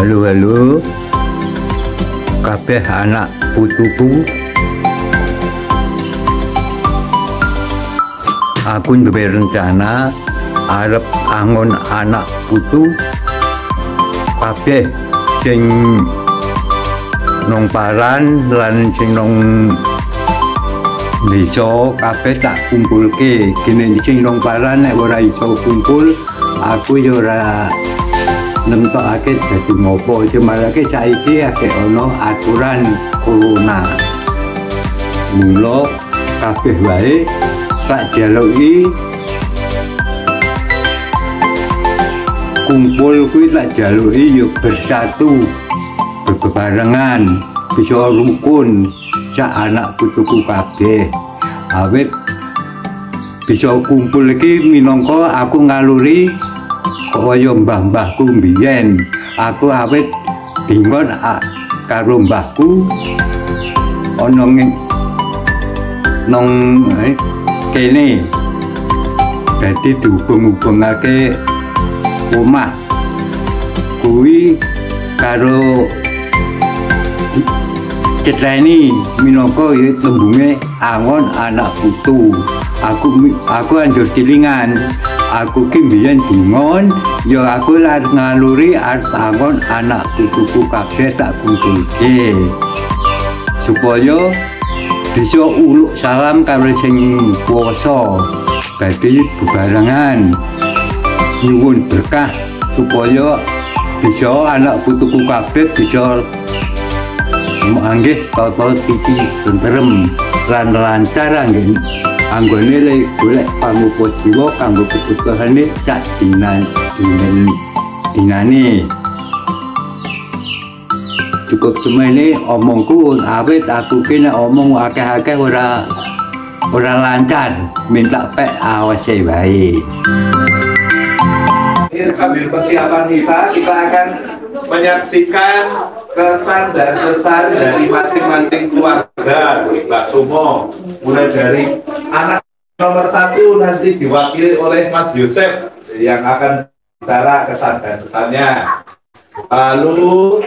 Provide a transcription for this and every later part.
Halo halo kabeh anak putuku. Aku duwe rencana arep angon anak putu kabeh sing nong paran lan sing nong desa kabeh tak kumpulke. Kene sing nong paran nek ora iso kumpul aku yo ora nemtokake dadi ngopo, cumalake saiki akeh ana aturan corona. Mula kabeh wae tak jaluki kumpul kuwi tak jaluki yo bersatu bebarengan bisa rukun sak anak putuku kabeh. Awit bisa kumpul iki minangka aku ngaluri kaya mbah-mbahku mbiyen. Aku awit dingon karo mbahku ana nang kene, dadi dihubung-hubungake omah kuwi karo cetreni minangka ya tembunge angon anak putu. Aku anjur kilingan, aku ki mbiyen dingon ya aku lan ngaluri arep angon anak putuku kabeh tak kumpulke supaya bisa uluk salam karo sing kuwasa, dadi bebarengan nyuwun berkah supaya bisa anak putuku kabeh bisa manggih tata titi tentrem lan lancar anggone le golek pamuka jiwa kanggo kebutuhane sak dinane. Cukup semene omongku, awit aku ki nek omong akeh-akeh ora lancar, minta pek awase wae. Sambil persiapan misa, kita akan menyaksikan kesan dan pesan dari masing-masing keluarga Mbak Sumo. Mulai dari anak nomor 1 nanti diwakili oleh Mas Yosef yang akan bicara kesan dan pesannya. Lalu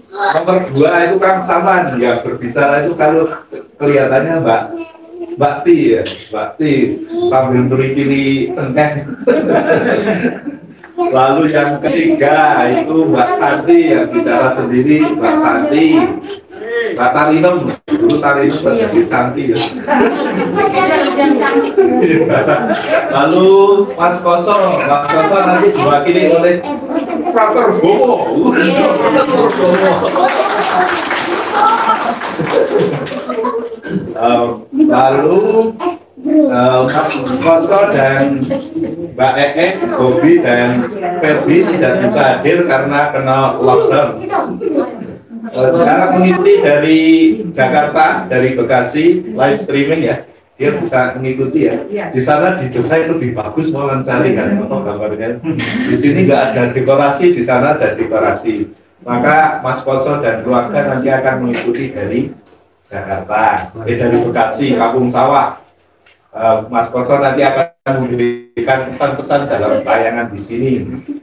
nomor 2 itu Kang Saman yang berbicara itu kalau kelihatannya Mbak Ti ya, Mbak Ti sambil beri-beri cengkeh. Lalu yang ketiga itu Mbak Santi yang bicara sendiri, Mbak Santi. Mbak Tarinem, dulu Tarinem menjadi Santi ya. Lalu Mas Koso, Mas Koso nanti diwakili oleh Frater Bomo. Lalu Mas Koso dan Mbak Bobi dan Ferdi tidak bisa hadir karena kena lockdown. Sekarang mengikuti dari Jakarta, dari Bekasi, live streaming ya. Dia bisa mengikuti ya. Di sana didesain lebih bagus mencari kan gambarnya. Di sini nggak ada dekorasi, di sana ada dekorasi. Maka Mas Koso dan keluarga nanti akan mengikuti dari Jakarta, dari Bekasi, Kampung Sawah. Mas Koso nanti akan memberikan pesan-pesan dalam tayangan di sini.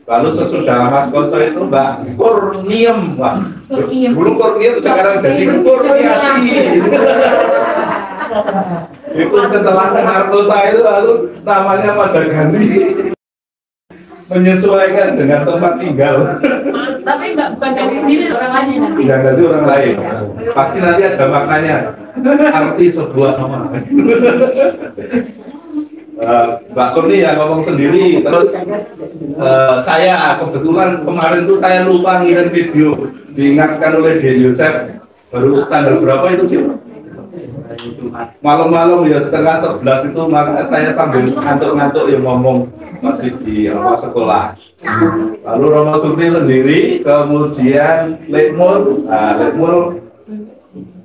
Lalu sesudah Mas Koso itu Mbak Kurniam, dulu Kurniam sekarang jadi Kurniati. Itu setelah narkoba itu lalu namanya pada ganti, menyesuaikan dengan tempat tinggal. Tapi bukan ganti sendiri, orang lain nanti. Tidak ganti orang lain. Pasti nanti ada maknanya, arti sebuah nama. Mbak Kurni yang ngomong sendiri, terus saya kebetulan kemarin tuh saya lupa ngirim video, diingatkan oleh Dian Yosef, baru tanggal berapa itu Cik? Malam-malam ya setengah 11 itu, maka saya sambil ngantuk-ngantuk yang ngomong masih di sekolah. Lalu Romo Surni sendiri, kemudian Lekmul,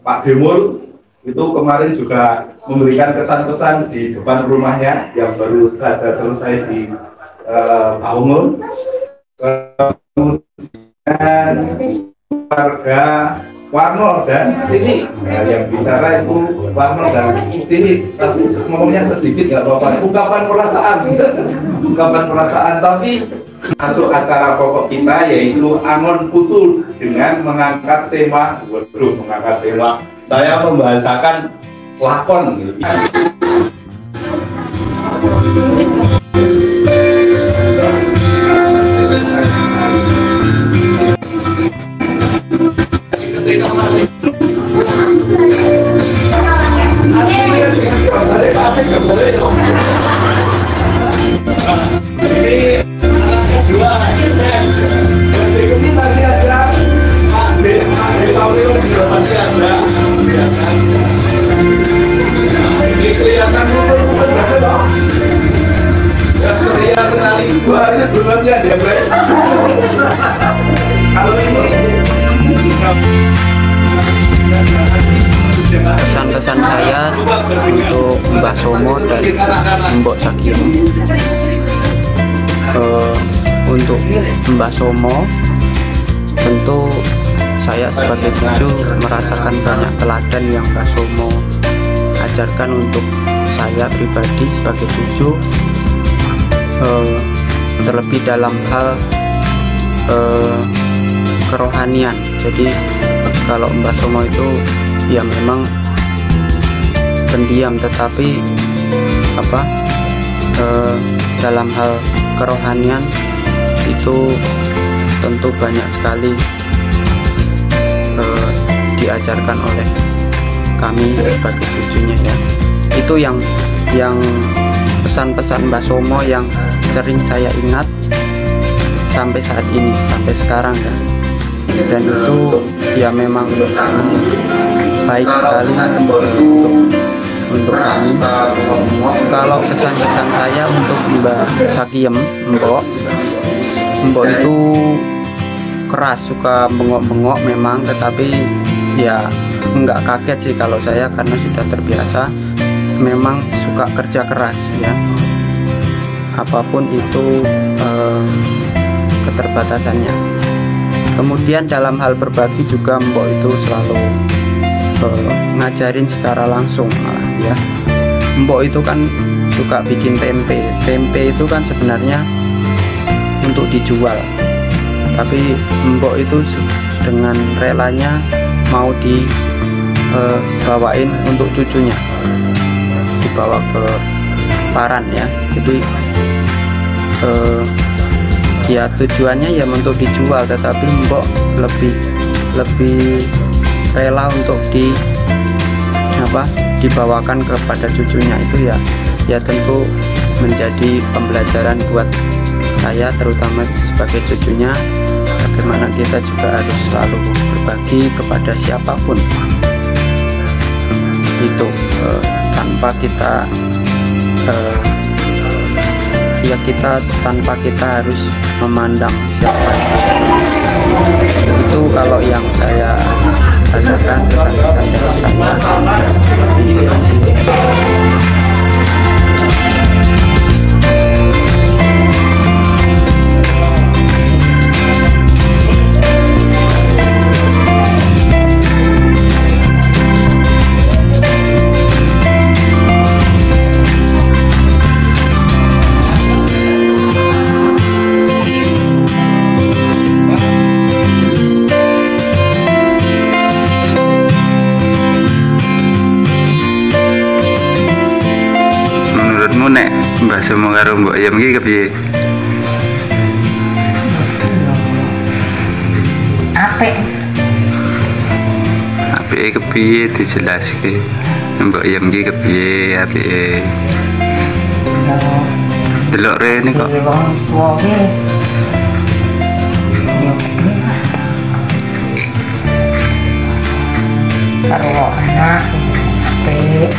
Pak Demul itu kemarin juga memberikan kesan-pesan di depan rumahnya yang baru saja selesai di Baumul. Kemudian warga Warno dan Tini, yang bicara itu Warno dan Tini, tapi ngomongnya sedikit nggak apa-apa. Ungkapan perasaan, tapi Masuk acara pokok kita yaitu Angon Putu dengan mengangkat tema, saya membahasakan lakon gitu. Pesan-pesan saya untuk Mbah Somo dan Mbok Sakiem. Untuk Mbah Somo, tentu saya sebagai cucu merasakan banyak teladan yang Mbah Somo ajarkan untuk saya pribadi sebagai cucu, terlebih dalam hal kerohanian. Jadi kalau Mbah Somo itu ya memang pendiam, tetapi dalam hal kerohanian itu tentu banyak sekali diajarkan oleh kami sebagai cucunya ya. Itu yang pesan-pesan Mbah Somo yang sering saya ingat sampai saat ini, sampai sekarang ya. Dan itu ya memang baik sekali untuk kami. Kalau kesan-kesan saya untuk Mbah Sakiem, Mbok itu keras, suka bengok-bengok memang, tetapi ya nggak kaget sih kalau saya karena sudah terbiasa. Memang suka kerja keras ya, apapun itu keterbatasannya. Kemudian dalam hal berbagi juga Mbok itu selalu ngajarin secara langsung malah ya. Mbok itu kan suka bikin tempe. Tempe itu kan sebenarnya untuk dijual, tapi Mbok itu dengan relanya mau dibawain untuk cucunya, dibawa ke Paran ya. Jadi ya tujuannya ya untuk dijual, tetapi Mbok lebih rela untuk dibawakan kepada cucunya. Itu ya tentu menjadi pembelajaran buat saya, terutama sebagai cucunya, bagaimana kita juga harus selalu berbagi kepada siapapun itu, tanpa kita tanpa kita harus memandang siapa. Itu kalau yang saya rasakan, kesan-kesan dari saya. Terima kasih. Nek Mbah Somo karo Mbok Yem iki kepiye? Apik. Apike kepiye dijelaske? Mbok Yem iki kepiye apike? Delok rene kok. Wong tuwa ki yo karo anak apik.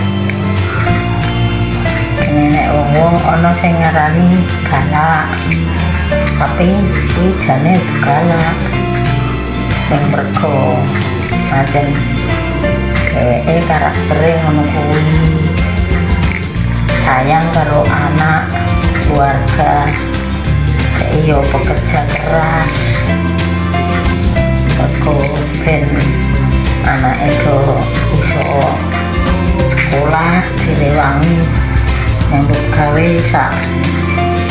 Nenek wong ana sing ngarani galak, tapi kuwi jane galak ning mergo pancen dheweke karaktere ngono kuwi, sayang karo anak, keluarga, iyo pekerja keras mergo ben anake do iso sekolah direwangi yang gawe sak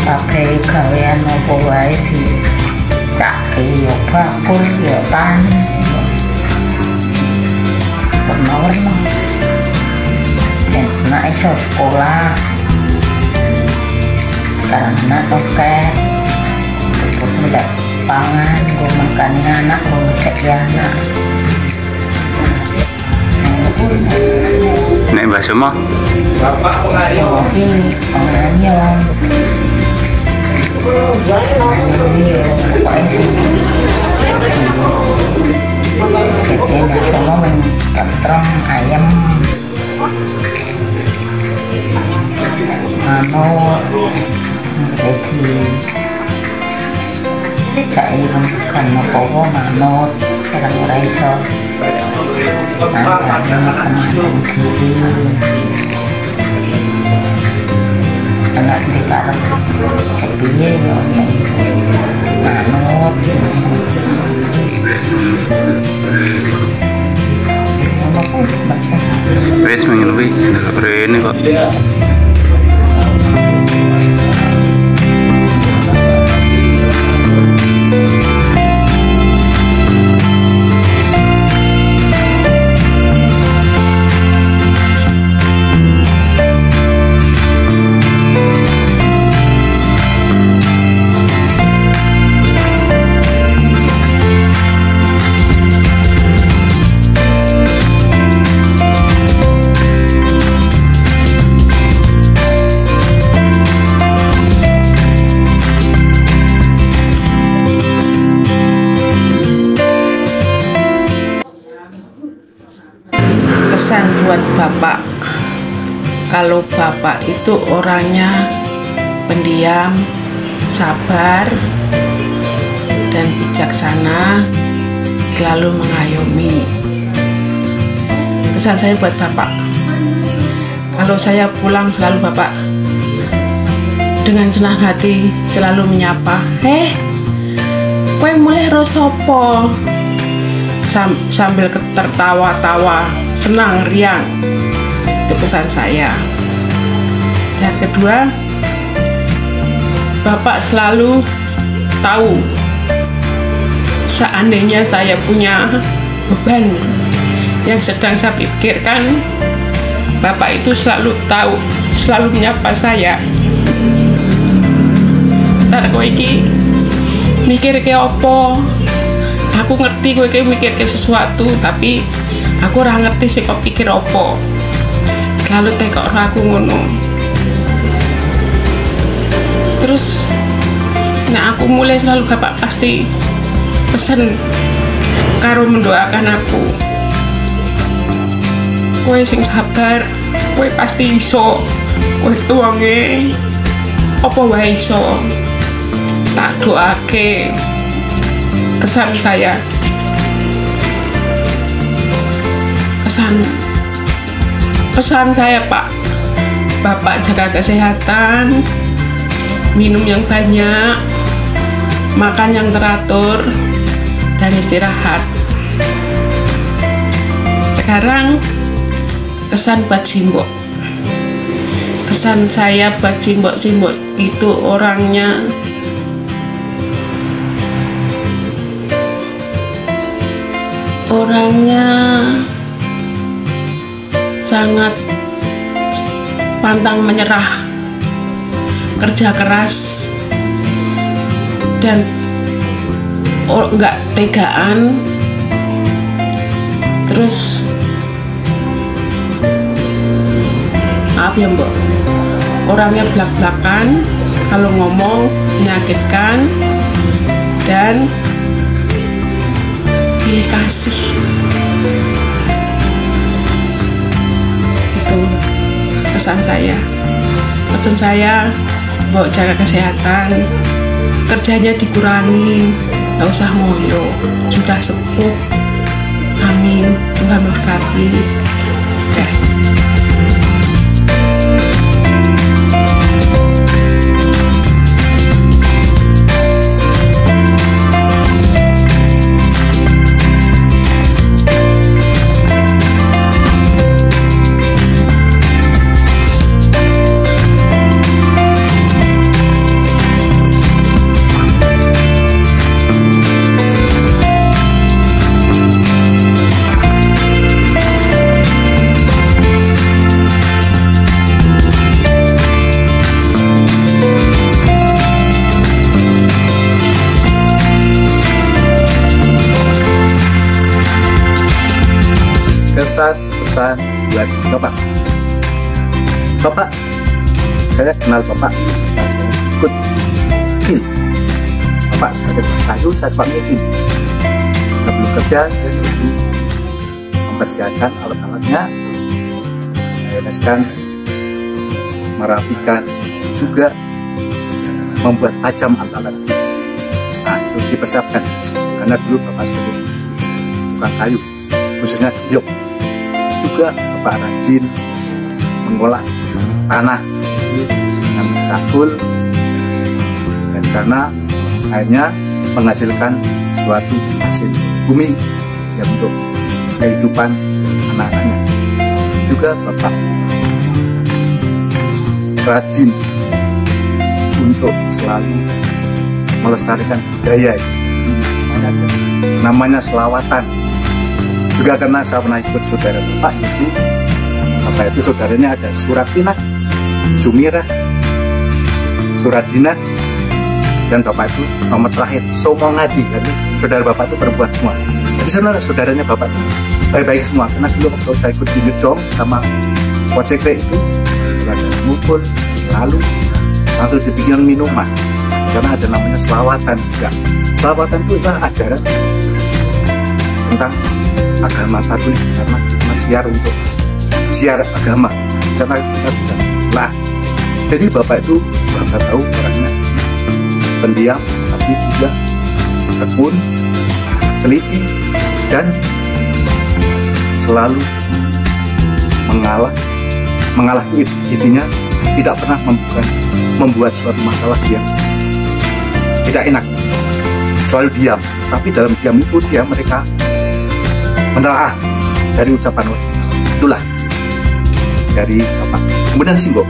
pakai gawean apa wae dicake ya bakul ya tani warna-warna anak iso sekolah sekarang anak oke cukup tidak pangan gue makan anak gue kayak anak Nek Mbak Sumo Bapak pengayom. ini pengayom ini pokoknya sih kita semua mengentrong ayam manut jadi saya bukan apa-apa manut sekarang ora iso teman kiri anak di karep piye yo manut wis minggu kuwi ndelok rene kok. Pesan buat Bapak, kalau Bapak itu orangnya pendiam, sabar, dan bijaksana, selalu mengayomi. Pesan saya buat Bapak, kalau saya pulang selalu Bapak dengan senang hati selalu menyapa, kowe mulai rosopo, sambil tertawa-tawa, senang, riang. Itu pesan saya. Yang kedua, Bapak selalu tahu seandainya saya punya beban yang sedang saya pikirkan, Bapak itu selalu tahu, selalu menyapa saya. Ntar kowe iki mikir ke opo, aku ngerti kowe iki mikir ke sesuatu, tapi aku ora ngerti sih kok pikir opo. Selalu tekok aku ngono. Terus nah aku mulai selalu Bapak pasti pesen karo mendoakan aku, kowe sing sabar, kowe pasti iso, kowe tuwange apa wae iso. Tak doake. Pesan saya, pesan saya Pak, Bapak jaga kesehatan, minum yang banyak, makan yang teratur, dan istirahat. Sekarang kesan buat Simbok. Kesan saya buat Simbok itu orangnya sangat pantang menyerah, kerja keras, dan nggak tegaan. Terus maaf ya Mbak, orangnya belak-belakan, kalau ngomong menyakitkan, dan pilih kasih. Itu pesan saya. Pesan saya, Mbok jaga kesehatan, kerjanya dikurangi, nggak usah ngoyo, sudah sepuh. Amin. Tuhan memberkati. pesan-pesan buat Bapak. Bapak, saya kenal Bapak, saya ikut kecil. Bapak sebagai kayu, saya sebagai tim. Sebelum kerja, saya selalu mempersiapkan alat-alatnya, mereskan, merapikan, juga membuat tajam alat-alat. Nah, itu dipersiapkan karena dulu Bapak sebagai tukang kayu, khususnya giok. Juga Bapak rajin mengolah tanah dengan cakul, dan sana akhirnya menghasilkan suatu hasil bumi yang untuk kehidupan anak-anaknya. Juga Bapak rajin untuk selalu melestarikan budaya, namanya selawatan. Juga karena saya pernah ikut saudara Bapak itu saudaranya ada Suratina, Sumirah, Suradina, dan Bapak itu nomor terakhir Somongadi. Jadi saudara Bapak itu perempuan semua. Jadi sebenarnya saudaranya Bapak itu baik-baik semua. Karena dulu waktu saya ikut di Gedong sama Wojekre itu ada ngumpul selalu langsung dibikin minuman. Karena ada namanya selawatan juga. Selawatan itu adalah ajaran tentang agama Katolik, karena siar untuk siar agama. Sana kita bisa lah. Jadi Bapak itu yang saya tahu orangnya pendiam, tapi juga tekun, teliti, dan selalu mengalah intinya tidak pernah membuat suatu masalah yang tidak enak. Selalu diam, tapi dalam diam itu mereka menelaah dari ucapan itulah dari Bapak. Kemudian Simbo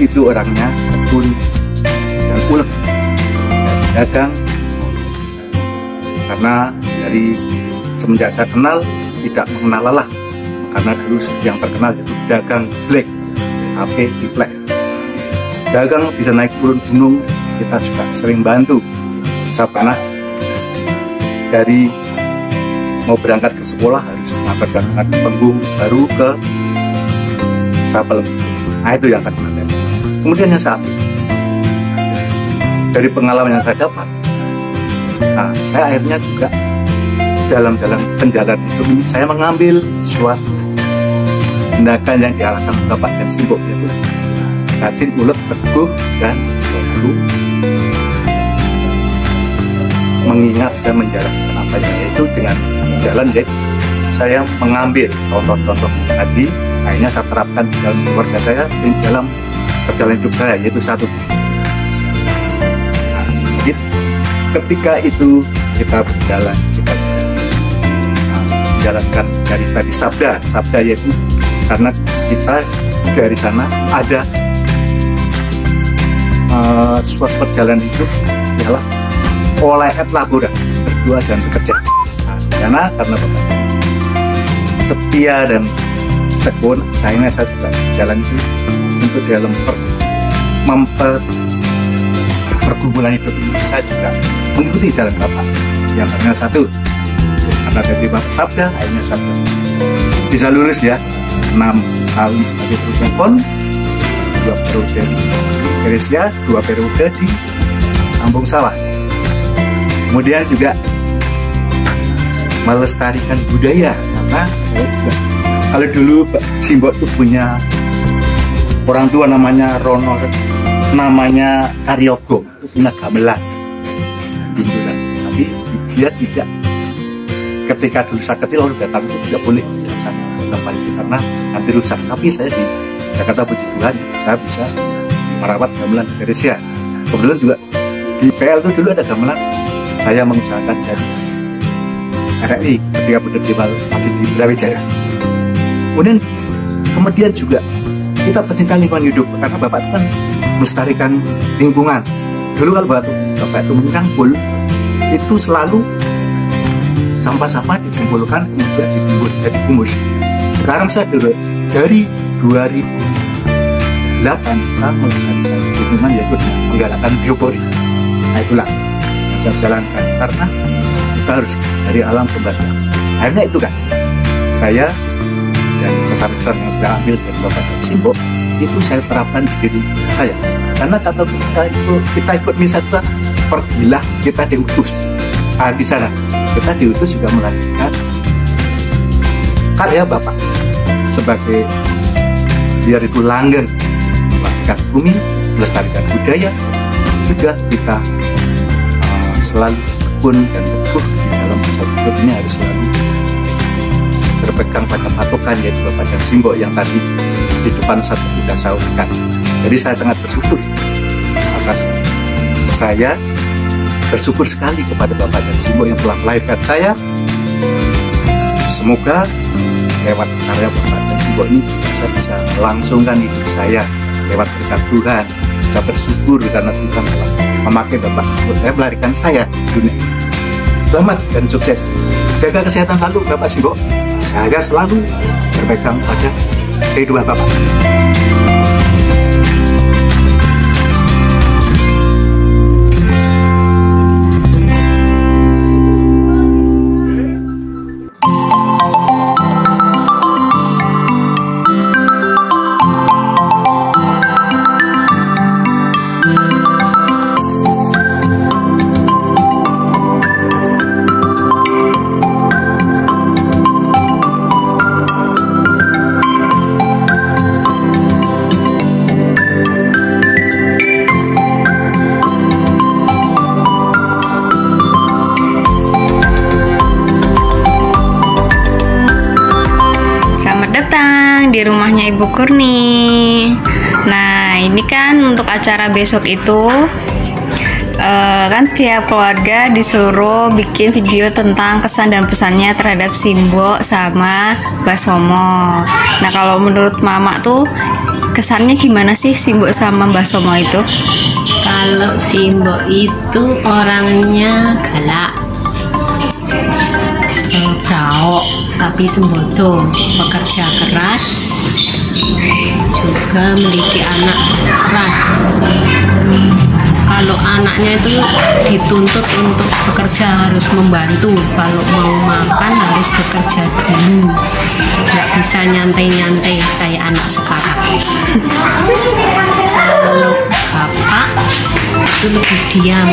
itu orangnya tekun dan ulet, dagang, karena dari semenjak saya kenal tidak mengenal lelah, karena dulu yang terkenal itu dagang black, HP di flag. Dagang bisa naik turun gunung, kita juga sering bantu. Saya pernah dari mau berangkat ke sekolah harus berangkat ke Penggung baru ke Sapel. Nah itu yang saya pernah. Kemudian yang saya dari pengalaman yang saya dapat, nah saya akhirnya juga dalam penjalan itu saya mengambil suatu tindakan yang diarahkan Bapak dan Simbo, yaitu rajin, ulet, teguh, dan selalu mengingat dan menjalankan apa yang itu dengan jalan. Jadi saya mengambil contoh-contoh tadi, akhirnya saya terapkan di dalam keluarga saya, di dalam perjalanan hidup saya, yaitu satu. Nah, jadi ketika itu kita berjalan, kita juga menjalankan dari tadi sabda yaitu karena kita dari sana ada suatu perjalanan hidup ialah oleh et labora, berdua dan bekerja. Nah, karena Bapak setia dan tekun, saya juga jalan itu untuk dalam pergumulan hidup ini. Saya juga mengikuti jalan Bapak yang hanya satu, karena dari Bapak sabda, akhirnya sabda bisa lulus ya, 6 tahun sebagai Protokol, 2 periode di Geresia, 2 periode di Kampung Sawah. Kemudian juga melestarikan budaya, karena saya juga kalau dulu Simbo itu punya orang tua namanya Rono, namanya Karyogo, itu punya gamelan, tapi dia tidak, ketika dulu saya kecil orang datang itu tidak boleh datang tempat itu karena nanti rusak. Tapi saya di Jakarta, puji Tuhan, saya bisa merawat gamelan di Geresia. Kebetulan juga di PL itu dulu ada gamelan, saya mengusahakan dari RRI ketika berdiri masih di Brawijaya. Kemudian juga kita pecinta lingkungan hidup, karena Bapak itu kan melestarikan lingkungan. Dulu kalau Bapak itu menyangkul, itu selalu sampah-sampah dikumpulkan kemudian ditimbun jadi humus. Sekarang saya dari 2008 saya melestarikan lingkungan, yaitu menggalakkan biopori. Nah itulah yang saya jalankan, karena kita harus dari alam kembali. Akhirnya itu kan saya dan kesan-kesan yang saya ambil dari Bapak dan Simbo itu saya terapkan di diri saya. Karena kalau kita ikut misa Tuhan, pergilah kita diutus. Di sana kita diutus juga melanjutkan karya Bapak sebagai biar itu langgeng melestarikan bumi, melestarikan budaya, juga kita selalu tekun dan teguh di dalam hidup ini harus selalu berpegang pada patokan yaitu Bapak dan Simbo yang tadi di depan satu kita saurkan. Jadi saya sangat bersyukur atas saya bersyukur sekali kepada Bapak dan Simbo yang telah melahirkan saya. Semoga lewat karya Bapak dan Simbo ini saya bisa melangsungkan hidup saya lewat berkat Tuhan. Saya bersyukur karena Tuhan telah memakai Bapak Simbo saya melahirkan saya di dunia ini. Selamat dan sukses. Jaga kesehatan selalu Bapak Simbo. Saya selalu berpegang pada kehidupan Bapak. Di rumahnya Ibu Kurni. Nah, ini kan untuk acara besok itu kan setiap keluarga disuruh bikin video tentang kesan dan pesannya terhadap Simbo sama Mbah Somo. Nah, kalau menurut Mama tuh kesannya gimana sih Simbo sama Mbah Somo itu? Kalau Simbo itu orangnya galak, braok, tapi sembodo, pekerja keras, juga mendidik anak keras. Kalau anaknya itu dituntut untuk bekerja harus membantu, kalau mau makan harus bekerja dulu, nggak bisa nyantai-nyantai kayak anak sekarang. Kalau bapak itu lebih diam,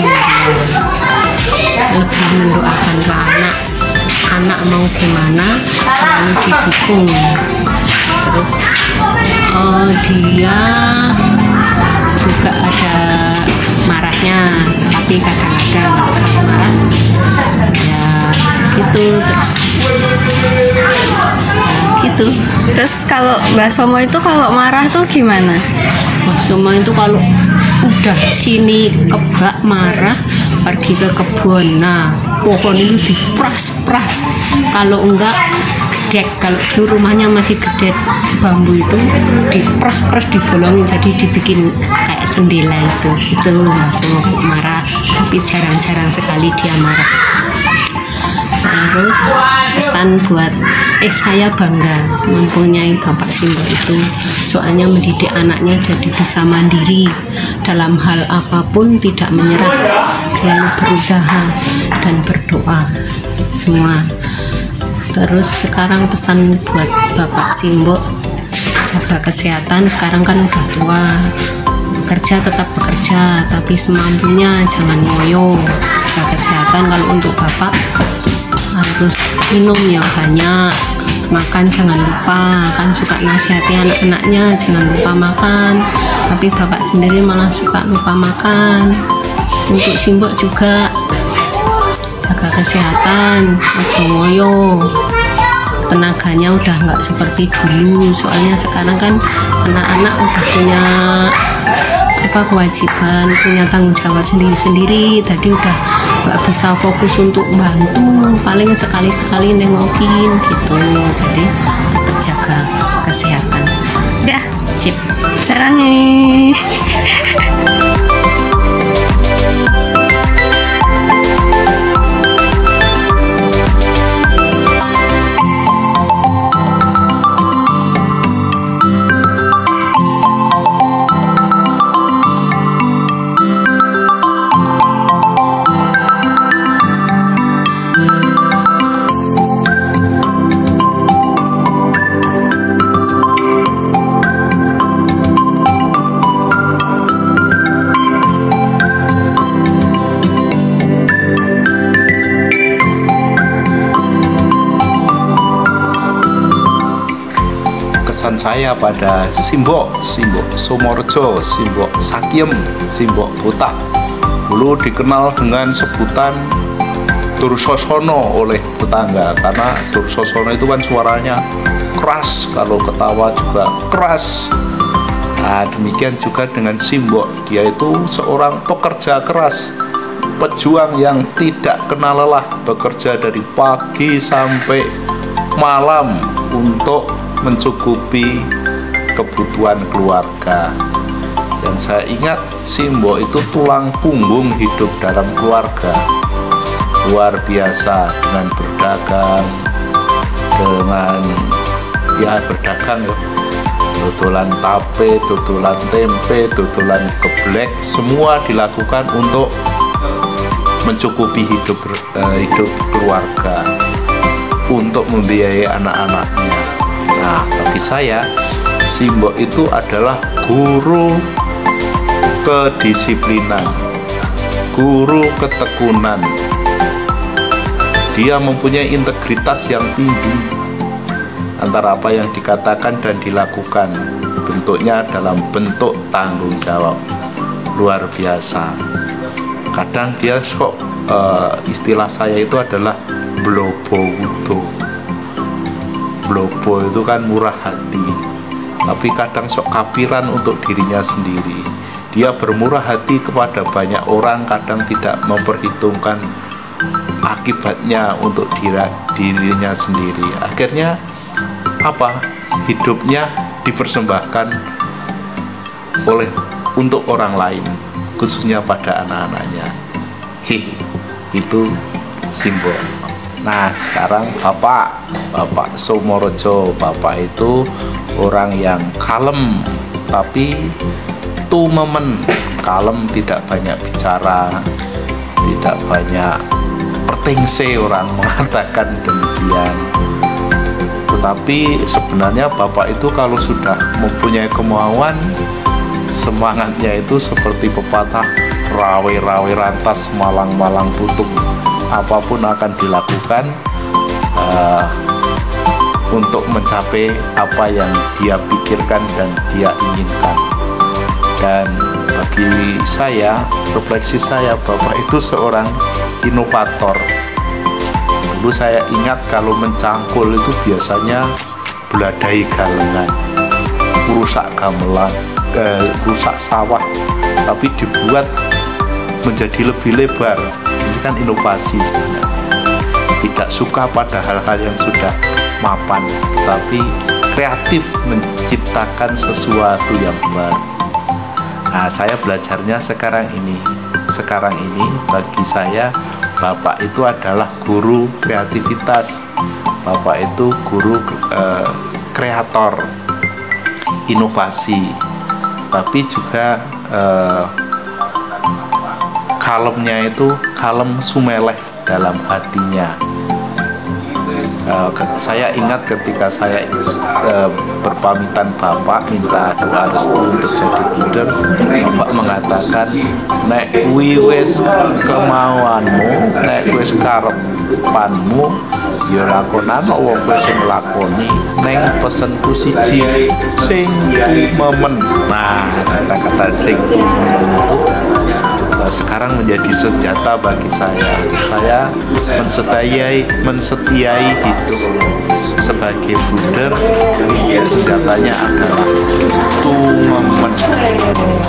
lebih mendoakan ke anak mau gimana selalu didukung. Terus dia juga ada marahnya, tapi kadang-kadang pas marah ya gitu. Gitu. Terus kalau Mbah Somo itu kalau marah tuh gimana? Mbah Somo itu kalau udah sini kebak marah pergi ke kebun, nah pohon itu dipras-pras, kalau enggak gedek, kalau dulu rumahnya masih gede bambu itu dipras-pras dibolongin jadi dibikin kayak jendela itu Mbah Somo marah, tapi jarang-jarang sekali dia marah. Terus pesan buat saya bangga mempunyai Bapak Simbo itu, soalnya mendidik anaknya jadi bisa mandiri dalam hal apapun, tidak menyerah, selalu berusaha dan berdoa semua. Terus sekarang pesan buat Bapak Simbo, jaga kesehatan, sekarang kan udah tua, kerja tetap bekerja tapi semampunya, jangan ngoyo, jaga kesehatan. Kalau untuk Bapak harus minum yang banyak, makan jangan lupa, kan suka nasihati anak-anaknya jangan lupa makan, tapi Bapak sendiri malah suka lupa makan. Untuk Simbo juga jaga kesehatan, ojo ngoyo, tenaganya udah nggak seperti dulu, soalnya sekarang kan anak-anak udah punya kewajiban, punya tanggung jawab sendiri-sendiri, tadi udah nggak bisa fokus untuk bantu, paling sekali-sekali nengokin gitu, jadi tetap jaga kesehatan ya. Sip, sarangi. pesan saya pada Simbok Sumorejo, Simbok Sakiem, Simbok Botak. Dulu dikenal dengan sebutan Dursosono oleh tetangga, karena Dursosono itu kan suaranya keras, kalau ketawa juga keras. Nah, demikian juga dengan Simbok, dia itu seorang pekerja keras, pejuang yang tidak kenal lelah, bekerja dari pagi sampai malam untuk mencukupi kebutuhan keluarga. Dan saya ingat Simbok itu tulang punggung hidup dalam keluarga, luar biasa, dengan berdagang, dengan berdagang ya, tutulan tape, tutulan tempe, tutulan geblek, semua dilakukan untuk mencukupi hidup keluarga, untuk membiayai anak-anaknya. Nah, bagi saya Simbok itu adalah guru kedisiplinan, guru ketekunan. Dia mempunyai integritas yang tinggi antara apa yang dikatakan dan dilakukan, bentuknya dalam bentuk tanggung jawab, luar biasa. Kadang dia kok istilah saya itu adalah blobo wudo. Blobo itu kan murah hati, tapi kadang sok kapiran untuk dirinya sendiri. Dia bermurah hati kepada banyak orang, kadang tidak memperhitungkan akibatnya untuk dirinya sendiri. Akhirnya apa? Hidupnya dipersembahkan untuk orang lain, khususnya pada anak-anaknya. Itu Simbok. Nah, sekarang Bapak Sumorejo, Bapak itu orang yang kalem tapi tumemen. Kalem, tidak banyak bicara, tidak banyak bertengse, orang mengatakan demikian. Tetapi sebenarnya Bapak itu kalau sudah mempunyai kemauan, semangatnya itu seperti pepatah, rawe-rawe rantas, malang-malang putuk. Apapun akan dilakukan untuk mencapai apa yang dia pikirkan dan dia inginkan. Dan bagi saya, refleksi saya, Bapak itu seorang inovator. Dulu saya ingat kalau mencangkul itu biasanya beladai galengan, rusak gamelan, rusak sawah, tapi dibuat menjadi lebih lebar. Ini kan inovasi sebenarnya. Tidak suka pada hal-hal yang sudah mapan, tetapi kreatif menciptakan sesuatu yang baru. Nah, saya belajarnya sekarang ini. Sekarang ini bagi saya Bapak itu adalah guru kreativitas. Bapak itu guru kreator, inovasi, tapi juga kalemnya itu kalem sumeleh dalam hatinya. Saya ingat ketika saya berpamitan Bapak minta doa restu untuk jadi leader, Bapak mengatakan, nek kuwi wis kemauanmu, nek wis karepanmu, ya lakonan wong kowe sing nglakoni, ning pesenku siji, sing momen. Nah, kata-kata sing sekarang menjadi senjata bagi saya. Saya mensetiai hidup sebagai buder. Senjatanya adalah tumemen,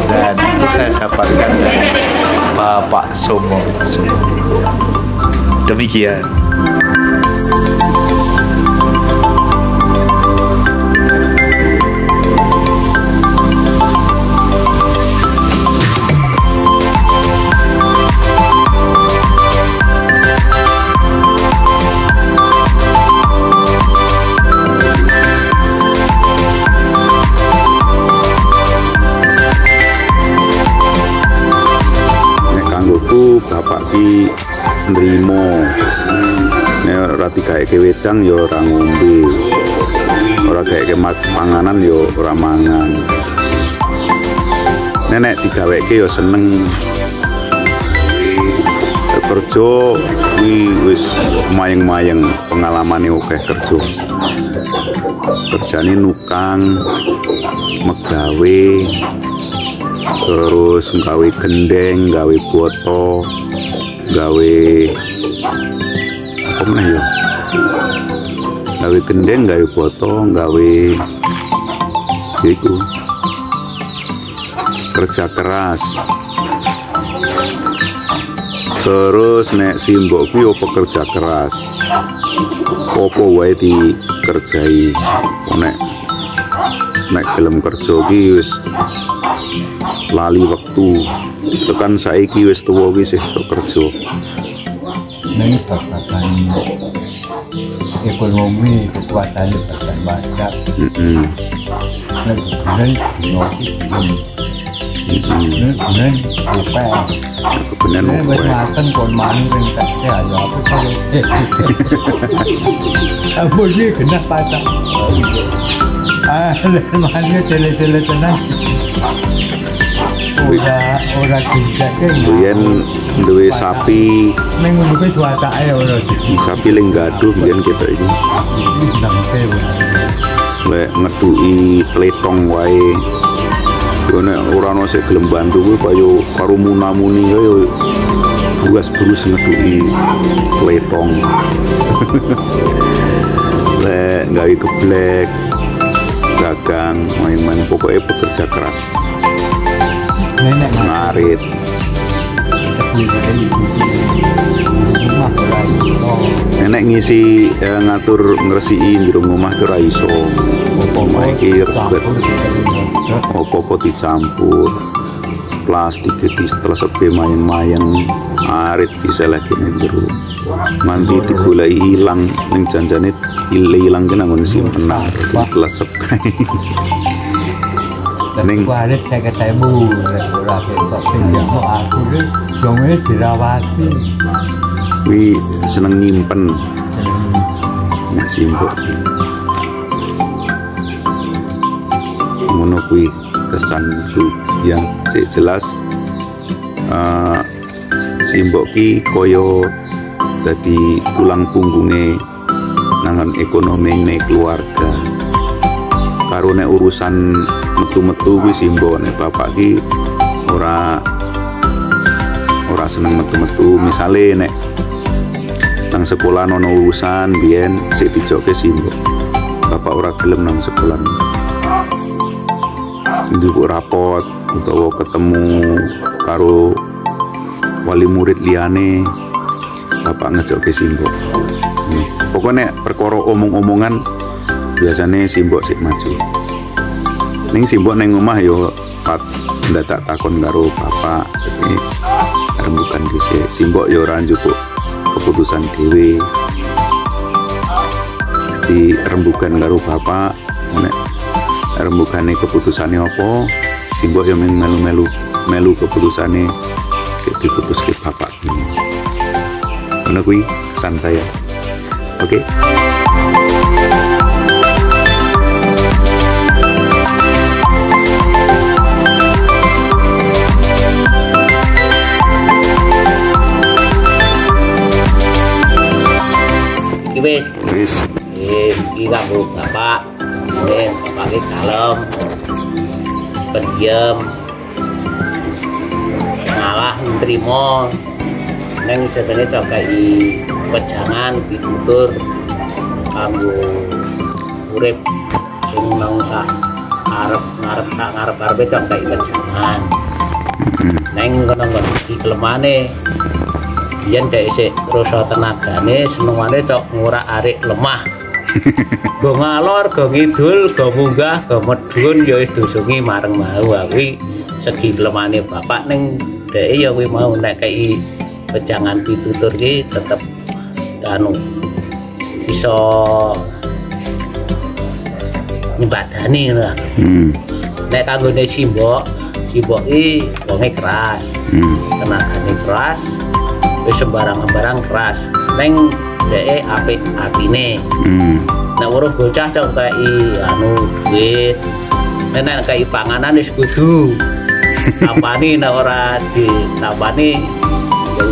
dan itu saya dapatkan dari Bapak Sumorejo. Demikian. Bapak ki nrimo nek ora digaeke wedang ya ora ngombe, ora gaeke panganan ya ora mangan, nek digaweke ya seneng. kerja wis mayeng-mayeng pengalamane akeh kerja. Kerjane nukang, megawe, terus gawe gendeng, gawe boto, gawe apa meneh ya? Gawe gendeng, gawe boto, gawe iku kerja keras. Terus nek simbok kuwi opo kerja keras, opo wae dikerjai. Nek gelem kerja ki wis lali wektu, tekan saiki wis tuwa ki sih tok kerja. Ini babagan ekonomi kekuatannya bagian banyak. Kebenaran makan kon mani ring kaca ya apa kalau apa dia kena patah lemahnya tele tenang ora juga biyen duwe sapi ning ngono kuwi cuacake ora sapi ling gaduh biyen kita iki lek ngeduki tletong wae nek ora ono sik gelem bantu kuwi karo munamuni yo buas-buas ngeduki tletong lek gawe geblek dagang main-main pokoknya pekerja keras ngarit nenek ngisi ngatur ngresiin di rumah ke raiso omah iki ribet opo-opo dicampur plastik setelah main-main arit bisa lagi ning jero nanti digoleki hilang ning janjane hilang kena ngon simpenan lesep kae ning arit saya ketemu ora ketok pinjam aku iki dongene dirawati wi seneng nyimpen nek simbok ngono kuwi kesan yang jelas simbok ki koyo dadi tulang punggunge nangan ekonomi keluarga karo nek urusan metu-metu kuwi simbok nek bapak ki ora seneng metu-metu misale nek nang sekolah ono urusan biyen sik dijoke simbok bapak ora gelem nang sekolah nduk rapot utawa ketemu karo wali murid liyane bapak ngejoke simbok pokoknya perkara omong-omongan biasanya simbok sik maju ning simbok neng omah yo tak takon karo bapak jadi rembukan dhisik simbok yo ora njupuk keputusan dhewe di rembukan karo bapak nek rembukane keputusane apa simbok yo melu keputusane diputuske bapak ini ngono kuwi kesan saya. Oke. Wis iki kanggo bapak bapak kalem pendiam ngalah nrimo neng sebenarnya cokai wejangan pitutur kanggo urip sing nang sak ngarep-arepe cokai wejangan neng kono iki kelemane yen dhek isih rasa tenagane senengane cok ngurak-arik lemah go ngalor go ngidul go munggah go medhun ya wis dusungi mareng mau kuwi segi kelemane bapak ning dhek ya kuwi mau nek kei wejangan pitutur ki tetep anu iso nyembadani ngono. Nek kanggone simbok ki wonge keras. Tenagane keras, wis sembarang-sembarang keras. Neng dheke apik atine. Nek weruh bocah cok kei anu duit. Nek kei panganan wis kudu. Tampani nek ora ditampani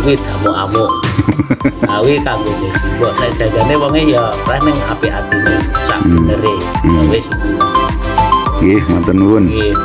wit amuk-amuk. Awi kanggo simbok sajane wonge ya reh ning apik atine sak benere. Ya wis. Nggih, matur nuwun. Nggih.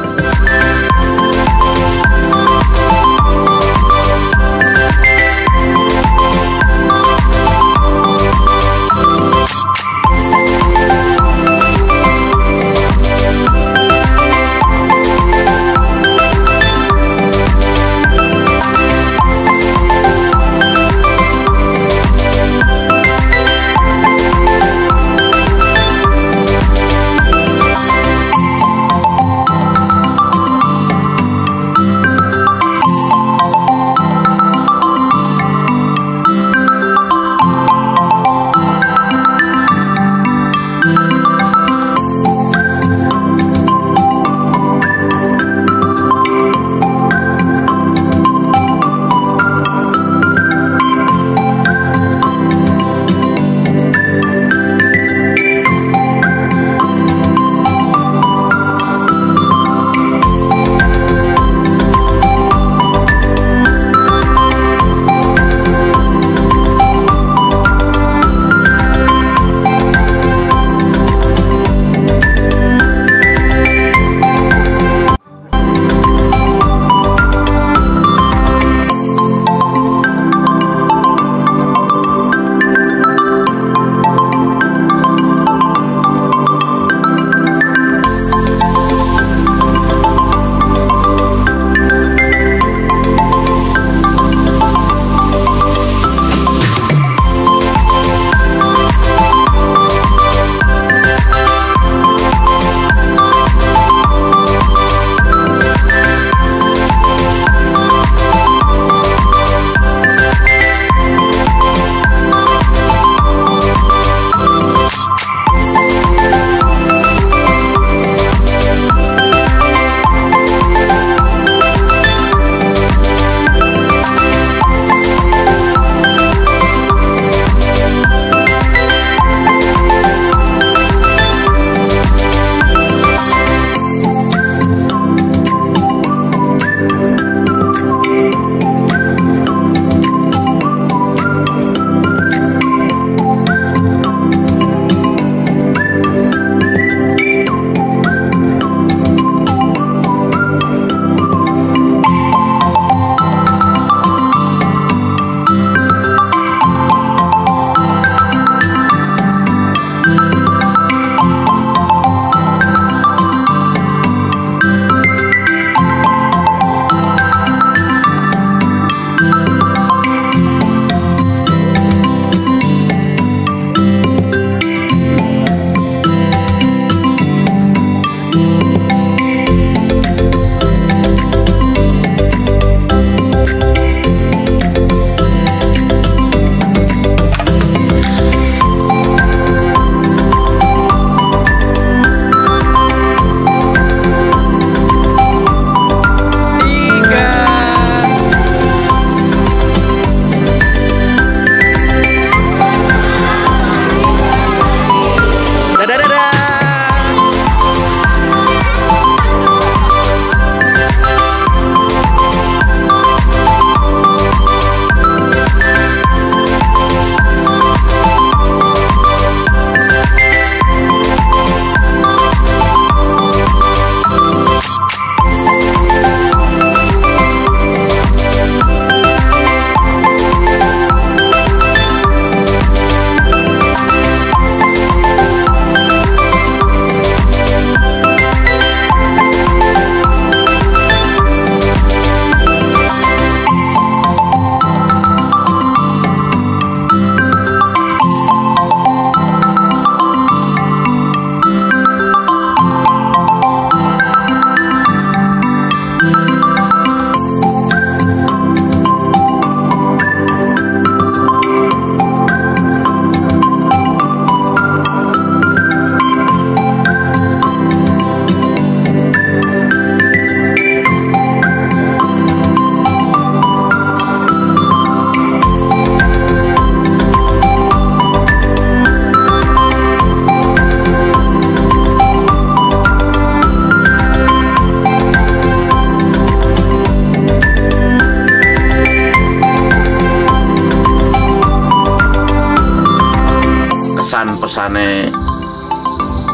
pesan-pesane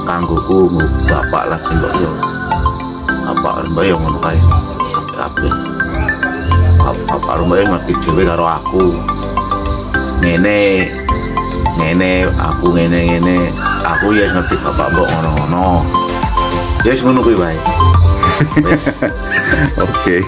kanggoku bapak lah mbok yo. Bapak mbak yo ngono kae. Apik. Bapak mbak ngerti dhewe karo aku. Ngene aku ngene aku ya ngerti bapak mbok ngono-ngono. Ya wis ngono kuwi wae. Oke.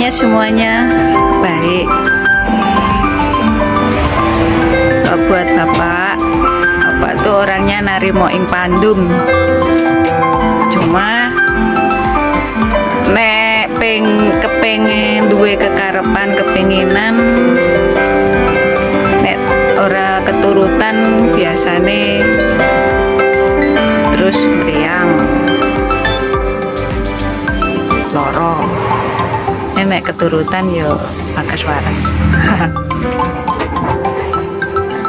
pokoknya semuanya baik. Buat bapak tuh orangnya narimo ing pandum, cuma nek kepengen duwe kekarepan kepinginan nek ora keturutan biasane terus meriang loro, nek keturutan yo bakas waras.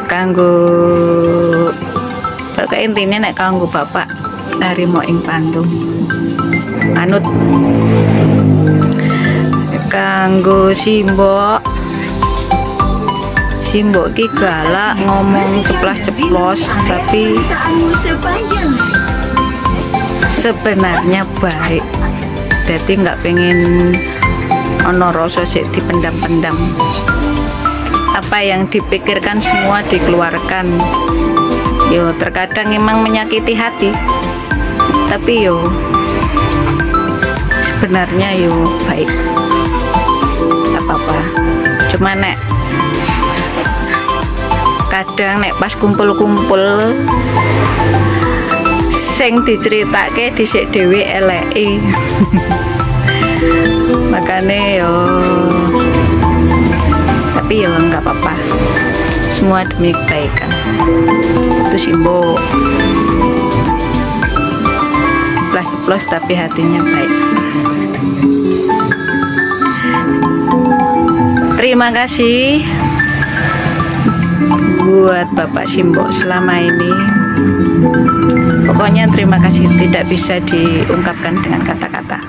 Kanggo pokoknya intinya nek kanggo bapak narimo ing pandum anut. Kanggo simbok ki galak ngomong ceplos-ceplos, tapi sebenarnya baik, jadi nggak pengen ono rasa sik dipendam-pendam. Apa yang dipikirkan semua dikeluarkan. Yo terkadang emang menyakiti hati, tapi yo sebenarnya yo baik, gak apa-apa. Cuma nek kadang nek pas kumpul-kumpul sing diceritake dhisik dhewe eleke. Makane yo tapi ya nggak apa-apa, semua demi kebaikan. Itu simbol ceplos tapi hatinya baik. Terima kasih buat Bapak Simbok selama ini. Pokoknya terima kasih tidak bisa diungkapkan dengan kata-kata.